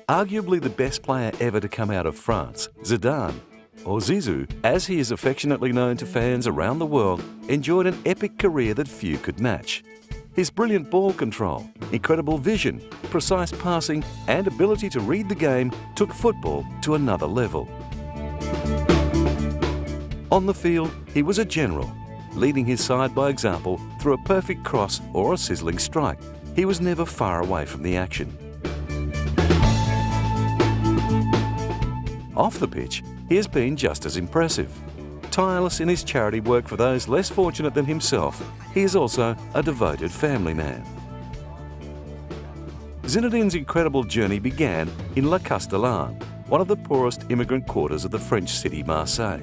Arguably the best player ever to come out of France, Zidane, or Zizou, as he is affectionately known to fans around the world, enjoyed an epic career that few could match. His brilliant ball control, incredible vision, precise passing and ability to read the game took football to another level. On the field, he was a general, leading his side by example through a perfect cross or a sizzling strike. He was never far away from the action. Off the pitch, he has been just as impressive. Tireless in his charity work for those less fortunate than himself, he is also a devoted family man. Zinedine's incredible journey began in La Castellane, one of the poorest immigrant quarters of the French city Marseille.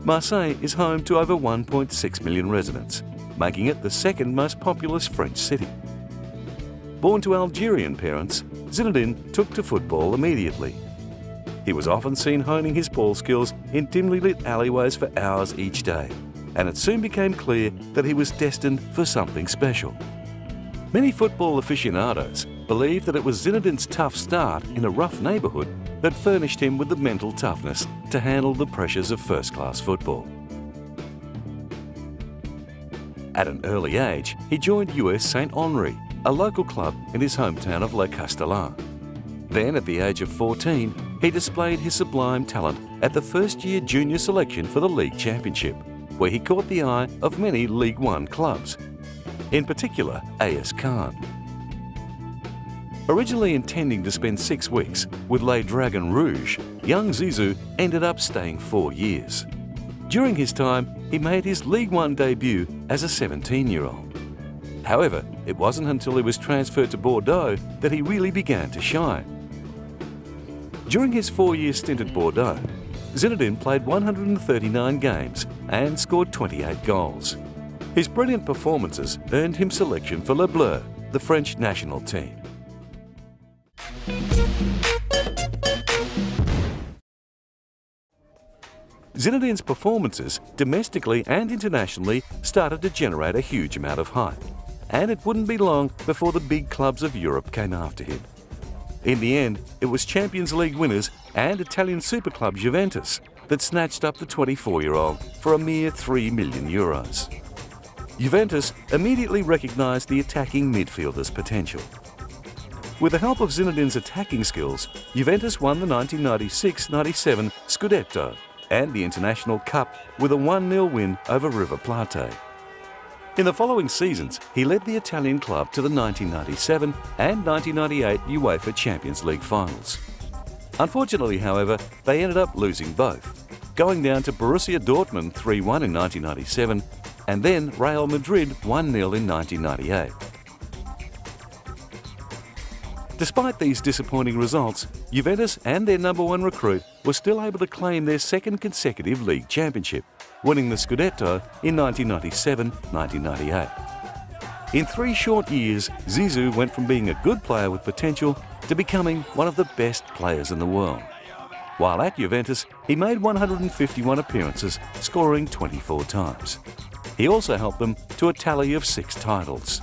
Marseille is home to over 1.6 million residents, making it the second most populous French city. Born to Algerian parents, Zinedine took to football immediately. He was often seen honing his ball skills in dimly lit alleyways for hours each day, and it soon became clear that he was destined for something special. Many football aficionados believe that it was Zinedine's tough start in a rough neighbourhood that furnished him with the mental toughness to handle the pressures of first-class football. At an early age, he joined US St Henri, a local club in his hometown of La Castellane. Then, at the age of 14, he displayed his sublime talent at the first-year junior selection for the League Championship, where he caught the eye of many League One clubs, in particular AS Cannes. Originally intending to spend 6 weeks with Les Dragons Rouges, young Zizou ended up staying 4 years. During his time, he made his League One debut as a 17-year-old. However, it wasn't until he was transferred to Bordeaux that he really began to shine. During his 4-year stint at Bordeaux, Zinedine played 139 games and scored 28 goals. His brilliant performances earned him selection for Le Bleu, the French national team. Zinedine's performances, domestically and internationally, started to generate a huge amount of hype, and it wouldn't be long before the big clubs of Europe came after him. In the end, it was Champions League winners and Italian super club Juventus that snatched up the 24-year-old for a mere €3 million. Juventus immediately recognised the attacking midfielder's potential. With the help of Zinedine's attacking skills, Juventus won the 1996-97 Scudetto and the International Cup with a 1-0 win over River Plate. In the following seasons, he led the Italian club to the 1997 and 1998 UEFA Champions League finals. Unfortunately, however, they ended up losing both, going down to Borussia Dortmund 3-1 in 1997 and then Real Madrid 1-0 in 1998. Despite these disappointing results, Juventus and their #1 recruit were still able to claim their second consecutive league championship, winning the Scudetto in 1997-1998. In 3 short years, Zizou went from being a good player with potential to becoming one of the best players in the world. While at Juventus, he made 151 appearances, scoring 24 times. He also helped them to a tally of 6 titles.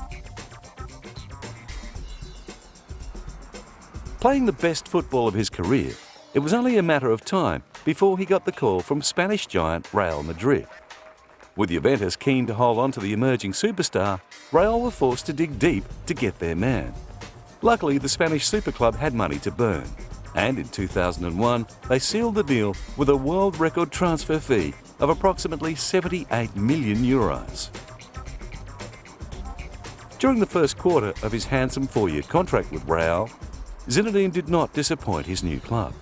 Playing the best football of his career, it was only a matter of time before he got the call from Spanish giant Real Madrid. With Juventus keen to hold on to the emerging superstar, Real were forced to dig deep to get their man. Luckily, the Spanish super club had money to burn, and in 2001, they sealed the deal with a world record transfer fee of approximately €78 million. During the first quarter of his handsome 4-year contract with Real, Zinedine did not disappoint his new club.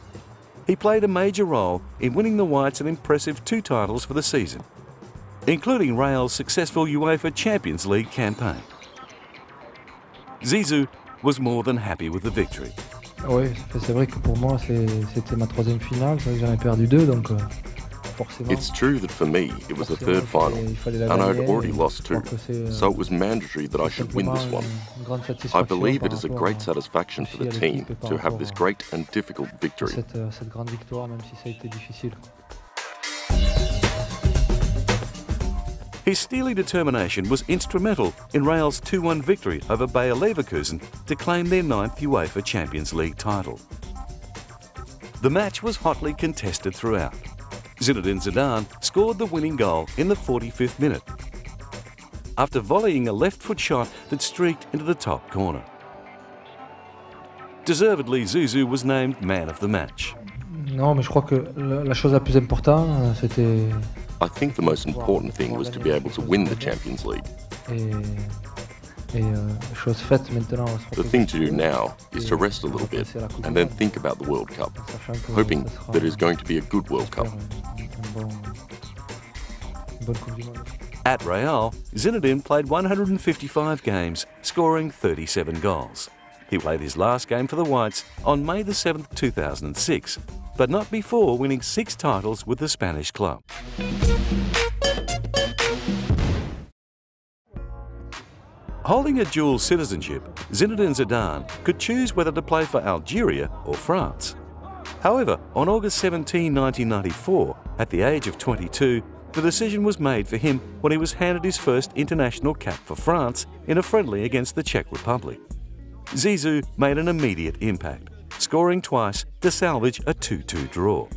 He played a major role in winning the Whites an impressive 2 titles for the season, including Real's successful UEFA Champions League campaign. Zizou was more than happy with the victory. Oui, c'est vrai que pour moi c'était ma 3e finale, c'est vrai que j'en ai perdu 2 donc forcément. It's true that for me it was the 3rd final and I'd already lost 2, so it was mandatory that I should win this one. I believe it is a great satisfaction for the team to have this great and difficult victory. Cette grande victoire même si ça a été difficile. His steely determination was instrumental in Real's 2-1 victory over Bayer Leverkusen to claim their 9th UEFA Champions League title. The match was hotly contested throughout. Zinedine Zidane scored the winning goal in the 45th minute, after volleying a left-foot shot that streaked into the top corner. Deservedly, Zizou was named man of the match. Non, mais je crois que la chose la plus importante, c'était... I think the most important thing was to be able to win the Champions League. The thing to do now is to rest a little bit and then think about the World Cup, hoping that it is going to be a good World Cup. At Real, Zinedine played 155 games, scoring 37 goals. He played his last game for the Whites on May the 7th, 2006, but not before winning 6 titles with the Spanish club. Holding a dual citizenship, Zinedine Zidane could choose whether to play for Algeria or France. However, on August 17, 1994, at the age of 22, the decision was made for him when he was handed his first international cap for France in a friendly against the Czech Republic. Zizou made an immediate impact, scoring twice to salvage a 2-2 draw.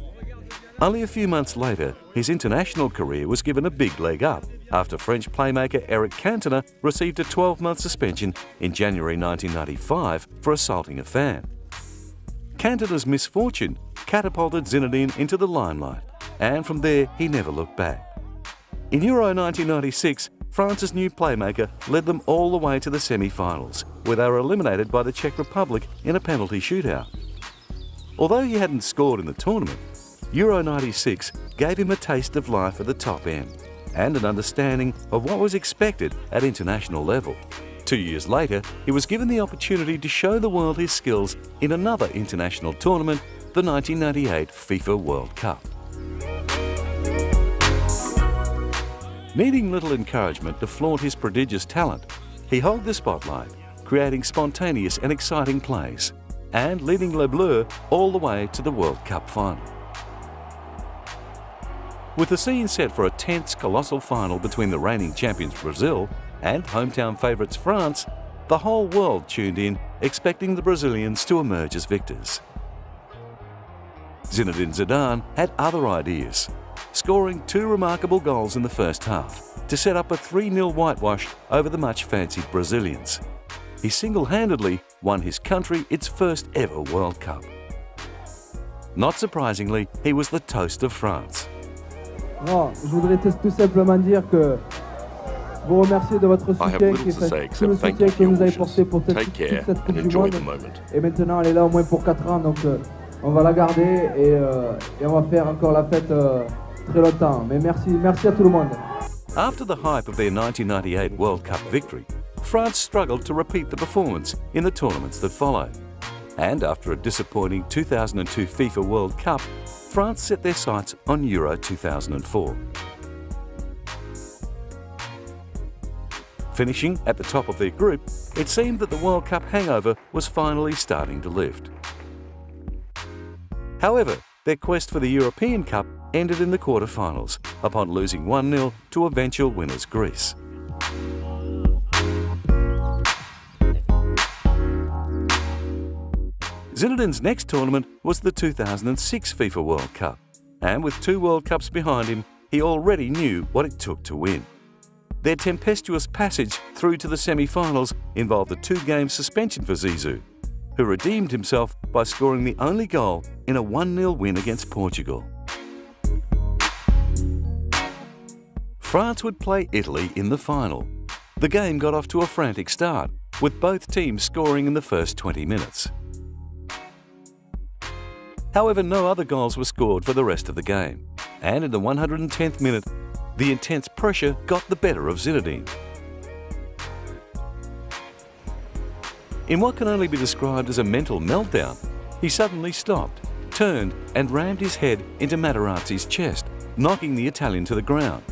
Only a few months later, his international career was given a big leg up after French playmaker Eric Cantona received a 12-month suspension in January 1995 for assaulting a fan. Cantona's misfortune catapulted Zinedine into the limelight, and from there he never looked back. In Euro 1996, France's new playmaker led them all the way to the semi-finals, where they were eliminated by the Czech Republic in a penalty shootout. Although he hadn't scored in the tournament, Euro 96 gave him a taste of life at the top end and an understanding of what was expected at international level. 2 years later, he was given the opportunity to show the world his skills in another international tournament, the 1998 FIFA World Cup. Needing little encouragement to flaunt his prodigious talent, he held the spotlight, creating spontaneous and exciting plays, and leading Les Bleus all the way to the World Cup final. With the scene set for a tense, colossal final between the reigning champions Brazil and hometown favourites France, the whole world tuned in, expecting the Brazilians to emerge as victors. Zinedine Zidane had other ideas, scoring 2 remarkable goals in the first half to set up a 3-0 whitewash over the much-fancied Brazilians. He single-handedly won his country its first ever World Cup. Not surprisingly, he was the toast of France. Non, je voudrais tout simplement dire que vous remercier de votre soutien qui fait tout le soutien que vous avez porté pour toute cette Coupe du Monde. Et maintenant, elle est là au moins pour 4 ans, donc on va la garder et on va faire encore la fête très longtemps. Mais merci à tout le monde. After the hype of their 1998 World Cup victory, France struggled to repeat the performance in the tournaments that followed. And after a disappointing 2002 FIFA World Cup, France set their sights on Euro 2004. Finishing at the top of their group, it seemed that the World Cup hangover was finally starting to lift. However, their quest for the European Cup ended in the quarter-finals upon losing 1-0 to eventual winners Greece. Zinedine's next tournament was the 2006 FIFA World Cup, and with 2 World Cups behind him, he already knew what it took to win. Their tempestuous passage through to the semi-finals involved a 2-game suspension for Zizou, who redeemed himself by scoring the only goal in a 1-0 win against Portugal. France would play Italy in the final. The game got off to a frantic start, with both teams scoring in the first 20 minutes. However, no other goals were scored for the rest of the game, and in the 110th minute, the intense pressure got the better of Zinedine. In what can only be described as a mental meltdown, he suddenly stopped, turned and rammed his head into Materazzi's chest, knocking the Italian to the ground.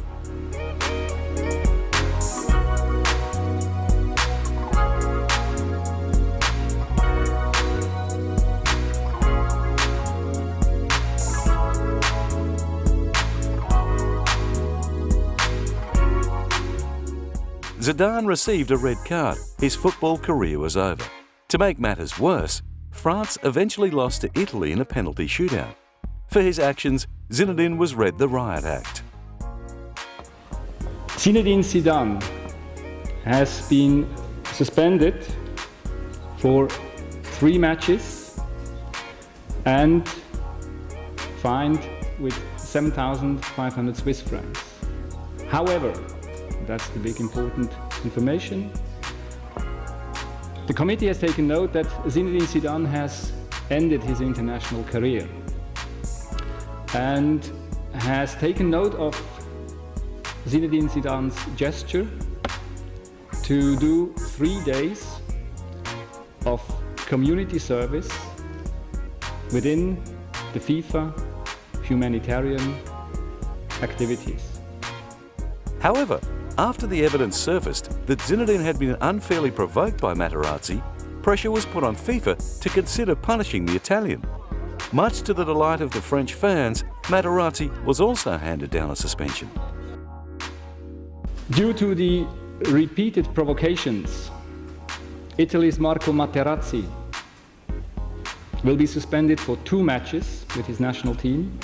Zidane received a red card. His football career was over. To make matters worse, France eventually lost to Italy in a penalty shootout. For his actions, Zinedine was read the riot act. Zinedine Zidane has been suspended for 3 matches and fined with 7,500 Swiss francs. However, that's the big important information, the committee has taken note that Zinedine Zidane has ended his international career and has taken note of Zinedine Zidane's gesture to do 3 days of community service within the FIFA humanitarian activities. However, after the evidence surfaced that Zinedine had been unfairly provoked by Materazzi, pressure was put on FIFA to consider punishing the Italian. Much to the delight of the French fans, Materazzi was also handed down a suspension. Due to the repeated provocations, Italy's Marco Materazzi will be suspended for 2 matches with his national team,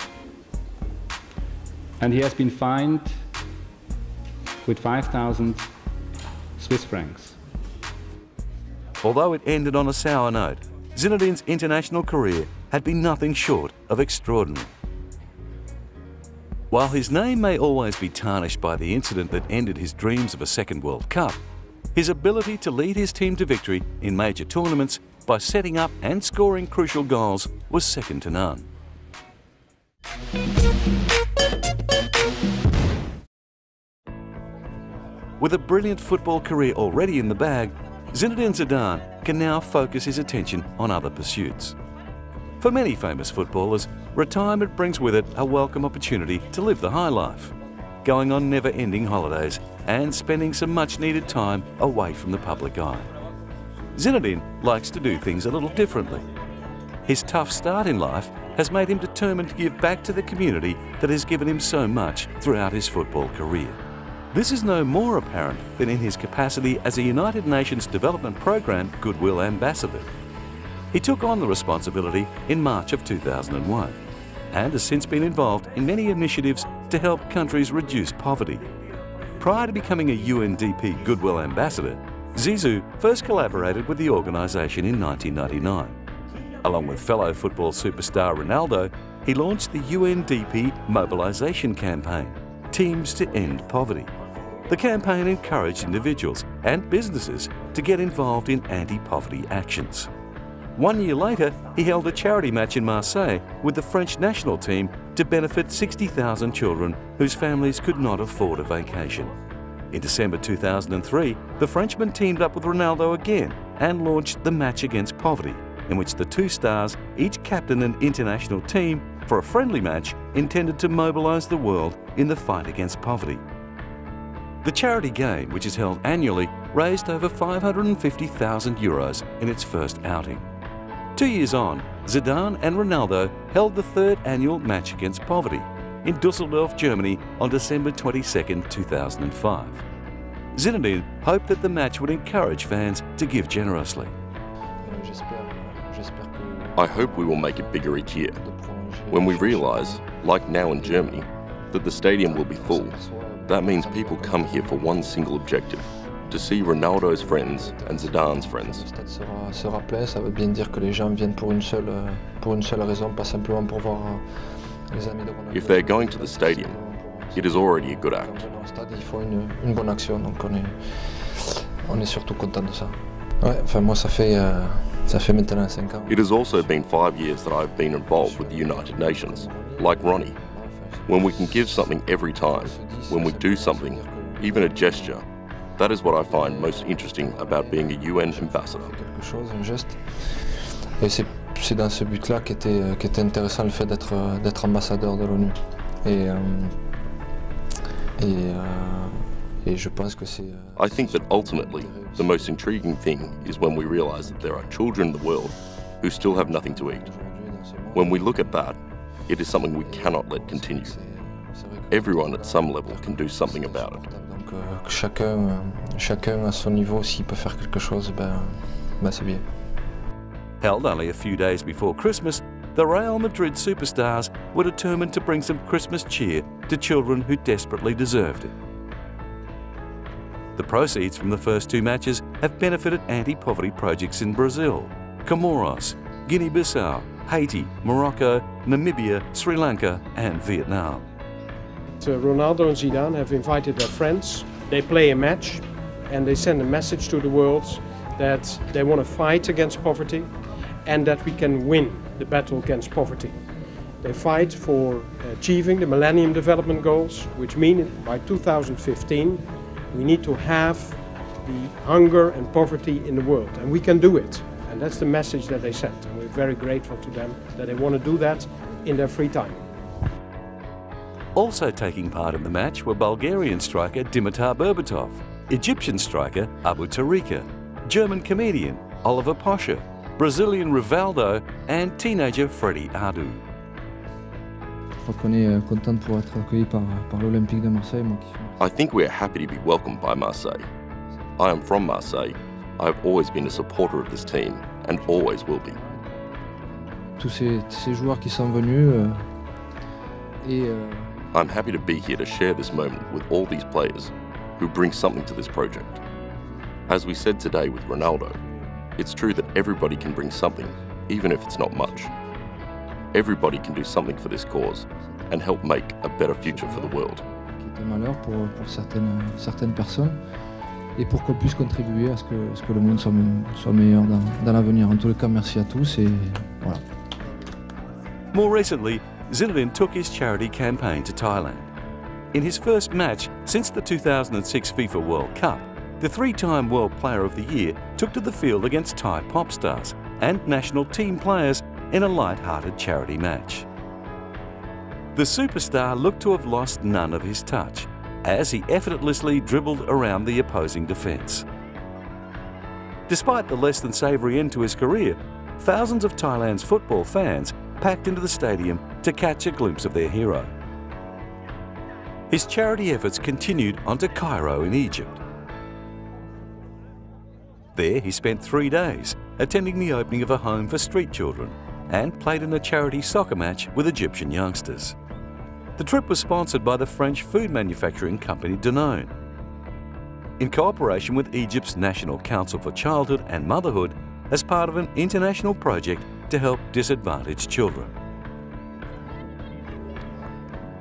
and he has been fined with 5,000 Swiss francs. Although it ended on a sour note, Zinedine's international career had been nothing short of extraordinary. While his name may always be tarnished by the incident that ended his dreams of a second World Cup, his ability to lead his team to victory in major tournaments by setting up and scoring crucial goals was second to none. With a brilliant football career already in the bag, Zinedine Zidane can now focus his attention on other pursuits. For many famous footballers, retirement brings with it a welcome opportunity to live the high life, going on never-ending holidays and spending some much-needed time away from the public eye. Zinedine likes to do things a little differently. His tough start in life has made him determined to give back to the community that has given him so much throughout his football career. This is no more apparent than in his capacity as a United Nations Development Programme Goodwill Ambassador. He took on the responsibility in March of 2001 and has since been involved in many initiatives to help countries reduce poverty. Prior to becoming a UNDP Goodwill Ambassador, Zizou first collaborated with the organisation in 1999. Along with fellow football superstar Ronaldo, he launched the UNDP Mobilisation Campaign, Teams to End Poverty. The campaign encouraged individuals and businesses to get involved in anti-poverty actions. 1 year later, he held a charity match in Marseille with the French national team to benefit 60,000 children whose families could not afford a vacation. In December 2003, the Frenchman teamed up with Ronaldo again and launched the Match Against Poverty, in which the 2 stars each captained an international team for a friendly match intended to mobilise the world in the fight against poverty. The charity game, which is held annually, raised over €550,000 in its first outing. 2 years on, Zidane and Ronaldo held the 3rd annual Match Against Poverty in Dusseldorf, Germany on December 22, 2005. Zinedine hoped that the match would encourage fans to give generously. I hope we will make it bigger each year. When we realise, like now in Germany, that the stadium will be full, that means people come here for one single objective, to see Ronaldo's friends and Zidane's friends. Se rappeler, ça veut bien dire que les gens viennent pour une seule raison, pas simplement pour voir les amis de Ronaldo. If they're going to the stadium, it is already a good act. Il faut une bonne action, donc on est surtout content de ça. Ouais, enfin moi ça fait maintenant 5 ans. It has also been 5 years that I've been involved with the United Nations, like Ronnie. When we can give something every time, when we do something, even a gesture, that is what I find most interesting about being a UN ambassador. Quelque chose, un geste. Et c'est dans ce but-là qu'était intéressant le fait d'être ambassadeur de l'ONU. Et je pense que c'est. I think that ultimately, the most intriguing thing is when we realize that there are children in the world who still have nothing to eat. When we look at that, it is something we cannot let continue. Everyone at some level can do something about it. chacun à son niveau, s'il peut faire quelque chose, c'est bien. Held only a few days before Christmas, the Real Madrid superstars were determined to bring some Christmas cheer to children who desperately deserved it. The proceeds from the first two matches have benefited anti-poverty projects in Brazil, Comoros, Guinea-Bissau, Haiti, Morocco, Namibia, Sri Lanka and Vietnam. Ronaldo and Zidane have invited their friends. They play a match and they send a message to the world that they want to fight against poverty and that we can win the battle against poverty. They fight for achieving the Millennium Development Goals, which mean by 2015 we need to have the hunger and poverty in the world, and we can do it. And that's the message that they sent, and we're very grateful to them that they want to do that in their free time. Also taking part in the match were Bulgarian striker Dimitar Berbatov, Egyptian striker Abu Tarika, German comedian Oliver Posher, Brazilian Rivaldo and teenager Freddie Adu. I think we are happy to be welcomed by Marseille. I am from Marseille. I have always been a supporter of this team and always will be. Tous ces joueurs qui sont venus I'm happy to be here to share this moment with all these players who bring something to this project. As we said today with Ronaldo, it's true that everybody can bring something, even if it's not much. Everybody can do something for this cause and help make a better future for the world. C'est un malheur pour certaines personnes et pour qu'on puisse contribuer à ce que le monde soit meilleur dans l'avenir. En tous les cas, merci à tous et voilà. More recently, Zinedine took his charity campaign to Thailand. In his first match since the 2006 FIFA World Cup, the three-time World Player of the Year took to the field against Thai pop stars and national team players in a light-hearted charity match. The superstar looked to have lost none of his touch as he effortlessly dribbled around the opposing defence. Despite the less than savoury end to his career, thousands of Thailand's football fans packed into the stadium to catch a glimpse of their hero. His charity efforts continued on to Cairo in Egypt. There he spent 3 days attending the opening of a home for street children and played in a charity soccer match with Egyptian youngsters. The trip was sponsored by the French food manufacturing company Danone. In cooperation with Egypt's National Council for Childhood and Motherhood as part of an international project to help disadvantaged children.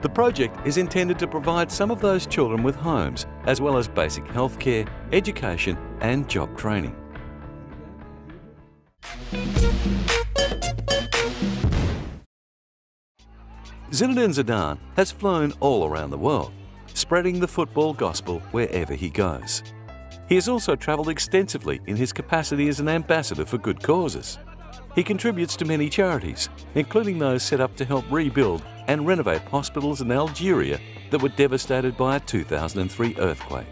The project is intended to provide some of those children with homes, as well as basic healthcare, education and job training. Zinedine Zidane has flown all around the world, spreading the football gospel wherever he goes. He has also travelled extensively in his capacity as an ambassador for good causes. He contributes to many charities, including those set up to help rebuild and renovate hospitals in Algeria that were devastated by a 2003 earthquake.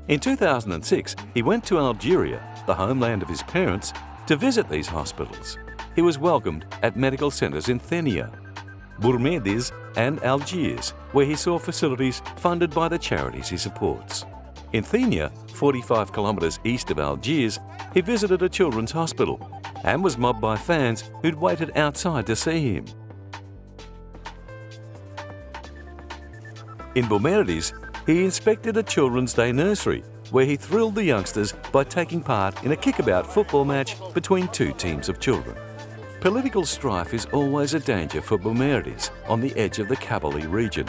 In 2006, he went to Algeria, the homeland of his parents, to visit these hospitals. He was welcomed at medical centres in Thenia, Bourmediz and Algiers, where he saw facilities funded by the charities he supports. In Thenia, 45 kilometres east of Algiers, he visited a children's hospital and was mobbed by fans who'd waited outside to see him. In Bourmediz, he inspected a Children's Day nursery where he thrilled the youngsters by taking part in a kickabout football match between two teams of children. Political strife is always a danger for Bourmediz on the edge of the Kabylie region,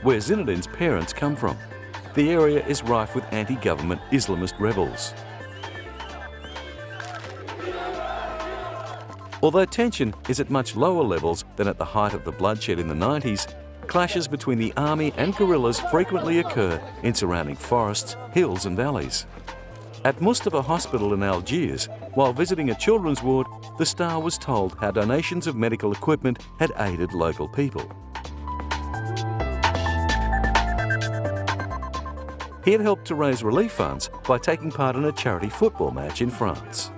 where Zinedine's parents come from. The area is rife with anti-government Islamist rebels. Although tension is at much lower levels than at the height of the bloodshed in the 90s, clashes between the army and guerrillas frequently occur in surrounding forests, hills and valleys. At Mustafa Hospital in Algiers, while visiting a children's ward, the star was told how donations of medical equipment had aided local people. He had helped to raise relief funds by taking part in a charity football match in France.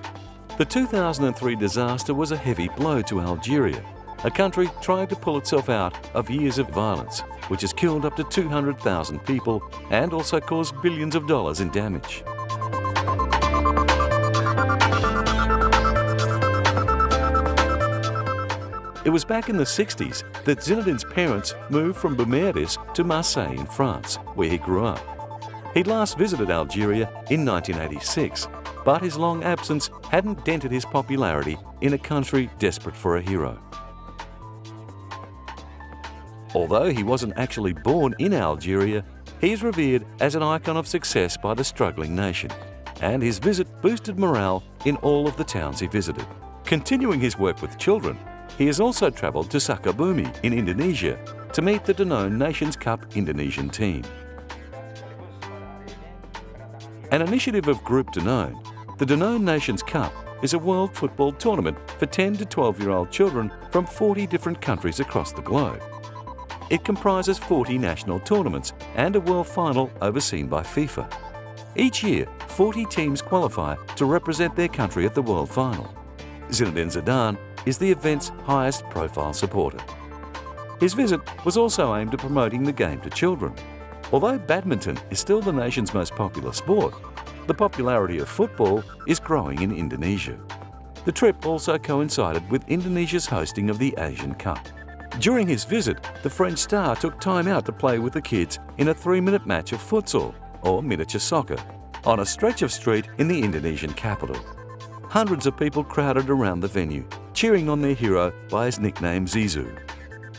The 2003 disaster was a heavy blow to Algeria, a country trying to pull itself out of years of violence, which has killed up to 200,000 people and also caused billions of dollars in damage. It was back in the 60s that Zinedine's parents moved from Boumerdis to Marseille in France, where he grew up. He'd last visited Algeria in 1986, but his long absence hadn't dented his popularity in a country desperate for a hero. Although he wasn't actually born in Algeria, he's revered as an icon of success by the struggling nation, and his visit boosted morale in all of the towns he visited. Continuing his work with children, he has also travelled to Sukabumi in Indonesia to meet the Danone Nations Cup Indonesian team. An initiative of Group Danone, the Danone Nations Cup is a world football tournament for 10 to 12-year-old children from 40 different countries across the globe. It comprises 40 national tournaments and a world final overseen by FIFA. Each year, 40 teams qualify to represent their country at the world final. Zinedine Zidane is the event's highest profile supporter. His visit was also aimed at promoting the game to children. Although badminton is still the nation's most popular sport, the popularity of football is growing in Indonesia. The trip also coincided with Indonesia's hosting of the Asian Cup. During his visit, the French star took time out to play with the kids in a 3-minute match of futsal, or miniature soccer, on a stretch of street in the Indonesian capital. Hundreds of people crowded around the venue, cheering on their hero by his nickname Zizou.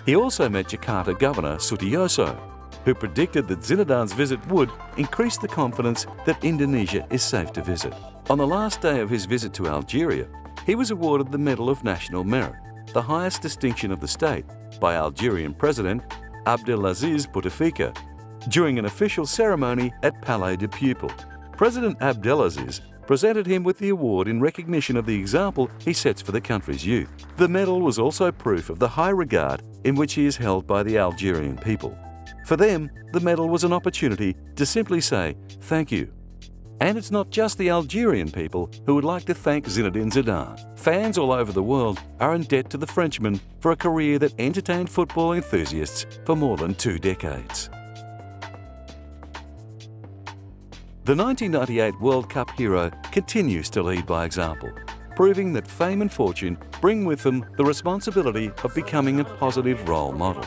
He also met Jakarta Governor Sutioso, who predicted that Zinedine's visit would increase the confidence that Indonesia is safe to visit. On the last day of his visit to Algeria, he was awarded the Medal of National Merit, the highest distinction of the state, by Algerian President Abdelaziz Bouteflika during an official ceremony at Palais des Pupils. President Abdelaziz presented him with the award in recognition of the example he sets for the country's youth. The medal was also proof of the high regard in which he is held by the Algerian people. For them, the medal was an opportunity to simply say thank you. And it's not just the Algerian people who would like to thank Zinedine Zidane. Fans all over the world are in debt to the Frenchman for a career that entertained football enthusiasts for more than 2 decades. The 1998 World Cup hero continues to lead by example, proving that fame and fortune bring with them the responsibility of becoming a positive role model.